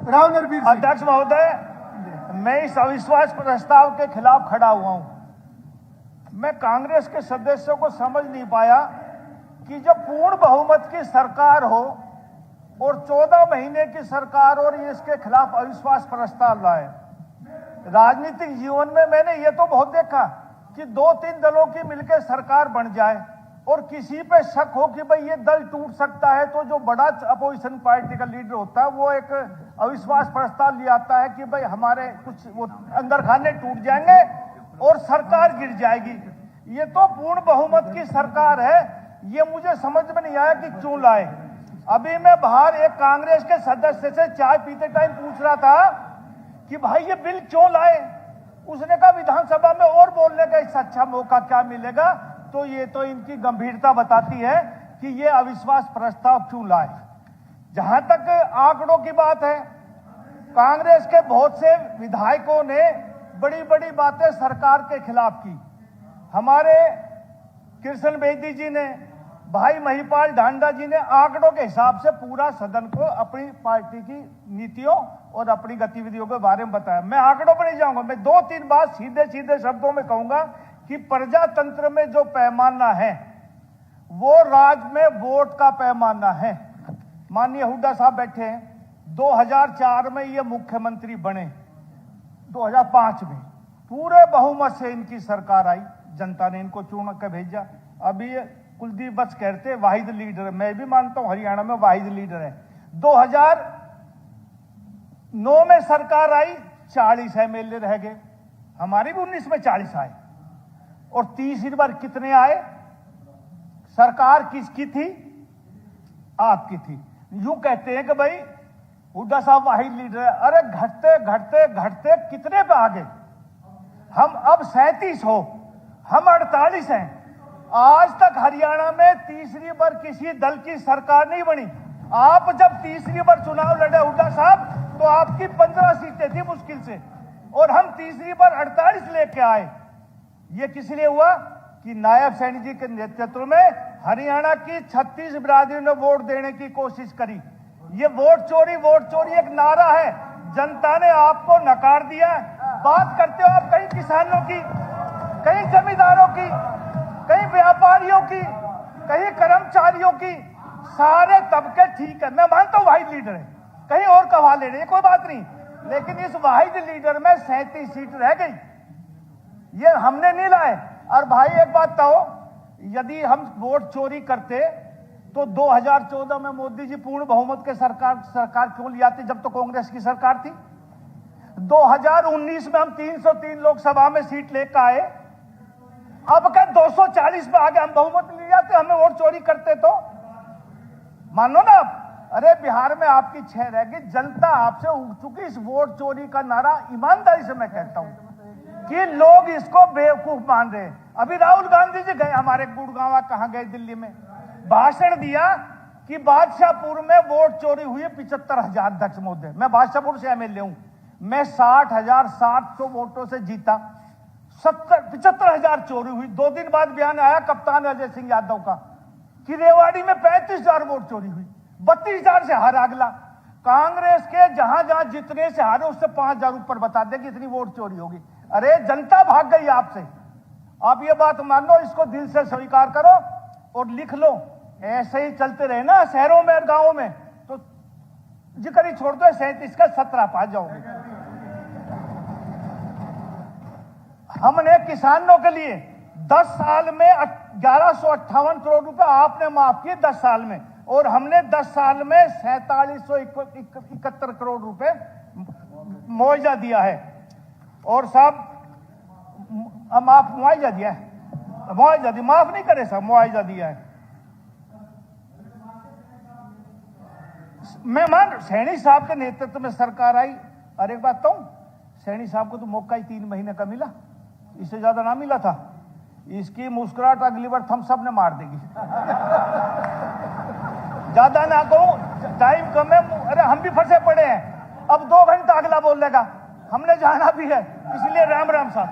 राव नरवीर सिंह। अध्यक्ष महोदय, मैं इस अविश्वास प्रस्ताव के खिलाफ खड़ा हुआ हूं। मैं कांग्रेस के सदस्यों को समझ नहीं पाया कि जब पूर्ण बहुमत की सरकार हो और 14 महीने की सरकार और इसके खिलाफ अविश्वास प्रस्ताव लाए। राजनीतिक जीवन में मैंने ये तो बहुत देखा कि 2-3 दलों की मिलकर सरकार बन जाए और किसी पे शक हो कि भाई ये दल टूट सकता है, तो जो बड़ा अपोजिशन पार्टी का लीडर होता है वो एक अविश्वास प्रस्ताव ले आता है कि भाई हमारे कुछ वो अंदर खाने टूट जाएंगे और सरकार गिर जाएगी। ये तो पूर्ण बहुमत की सरकार है, ये मुझे समझ में नहीं आया कि क्यों लाए। अभी मैं बाहर एक कांग्रेस के सदस्य से चाय पीते टाइम पूछ रहा था कि भाई ये बिल क्यों लाए। उसने कहा विधानसभा में और बोलने का इससे अच्छा मौका क्या मिलेगा। तो ये तो इनकी गंभीरता बताती है कि ये अविश्वास प्रस्ताव क्यों लाए। जहां तक आंकड़ों की बात है, कांग्रेस के बहुत से विधायकों ने बड़ी बड़ी बातें सरकार के खिलाफ की। हमारे कृष्ण बेदी जी ने, भाई महिपाल ढांडा जी ने आंकड़ों के हिसाब से पूरा सदन को अपनी पार्टी की नीतियों और अपनी गतिविधियों के बारे में बताया। मैं आंकड़ों पर नहीं जाऊंगा, मैं 2-3 बात सीधे सीधे शब्दों में कहूंगा कि प्रजातंत्र में जो पैमाना है वो राज्य में वोट का पैमाना है। माननीय हुड्डा साहब बैठे हैं, 2004 में ये मुख्यमंत्री बने, 2005 में पूरे बहुमत से इनकी सरकार आई, जनता ने इनको चुन कर भेजा। अभी कुलदीप बस कहते वाहिद लीडर है, मैं भी मानता हूं हरियाणा में वाहिद लीडर है। 2009 में सरकार आई, 40 एमएलए रह गए, हमारी भी 19 में 40 आए। और तीसरी बार कितने आए? सरकार किसकी थी? आपकी थी। यूं कहते हैं कि भाई हुड्डा साहब वाहिद लीडर है। अरे घटते घटते घटते कितने पे आ गए? हम अब 37 हो, हम 48 हैं। आज तक हरियाणा में तीसरी बार किसी दल की सरकार नहीं बनी। आप जब तीसरी बार चुनाव लड़े हुड्डा साहब, तो आपकी 15 सीटें थी मुश्किल से, और हम तीसरी बार 48 लेके आए। ये किस लिए हुआ कि नायब सैनी जी के नेतृत्व में हरियाणा की 36 बिरादरी ने वोट देने की कोशिश करी। ये वोट चोरी एक नारा है, जनता ने आपको नकार दिया। बात करते हो आप कहीं किसानों की, कहीं जमींदारों की, कहीं व्यापारियों की, कहीं कर्मचारियों की, सारे तबके ठीक है, मैं मानता हूं वाहिद लीडर है, कहीं और कहा ले रहे, कोई बात नहीं, लेकिन इस वाहिद लीडर में 37 सीट रह गई। ये हमने नहीं लाए। और भाई एक बात तो, यदि हम वोट चोरी करते तो 2014 में मोदी जी पूर्ण बहुमत के सरकार क्यों ले आती जब तो कांग्रेस की सरकार थी। 2019 में हम 303 लोकसभा में सीट लेकर आए, अब क्या 240 पे आगे हम बहुमत ले जाते, हमें वोट चोरी करते तो मानो ना आप। अरे बिहार में आपकी 6 रह गई, जनता आपसे उग चुकी। इस वोट चोरी का नारा ईमानदारी से मैं कहता हूं कि लोग इसको बेवकूफ मान रहे हैं। अभी राहुल गांधी जी गए हमारे गुड़गांव, कहां गए, दिल्ली में भाषण दिया कि बादशाहपुर में वोट चोरी हुई 75,000। अध्यक्ष महोदय, मैं बादशाहपुर से एमएलए हूं, मैं 60,700 वोटों से जीता, 75,000 चोरी हुई। 2 दिन बाद बयान आया कप्तान अजय सिंह यादव का कि रेवाड़ी में 35,000 वोट चोरी हुई, 32,000 से हारा अगला। कांग्रेस के जहां जहां जितने से हारे उससे 5,000 ऊपर बता दें कि इतनी वोट चोरी होगी। अरे जनता भाग गई आपसे। आप ये बात मानो, इसको दिल से स्वीकार करो और लिख लो। ऐसे ही चलते रहे ना शहरों में और गांवों में तो जिक्र ही छोड़ दो, 37 का 17 पा जाओगे। हमने किसानों के लिए 10 साल में 1158 करोड़ रुपए आपने माफ किए 10 साल में, और हमने 10 साल में 4771 करोड़ रुपए मुआवजा दिया है। और साहब माफ मुआवजा दिया है, मुआवजा दिया, माफ नहीं करे साहब, मुआवजा दिया है। मैं मान सैनी साहब के नेतृत्व में सरकार आई। और एक बात कहूं, सैनी साहब को तो मौका ही 3 महीने का मिला, इससे ज्यादा ना मिला था। इसकी मुस्कुराहट अगली बार हम सब ने मार देगी। ज्यादा ना कहूं, टाइम कम है। अरे हम भी फंसे पड़े हैं, अब 2 घंटा अगला बोल लेगा, हमने जाना भी है, इसलिए राम राम साहब।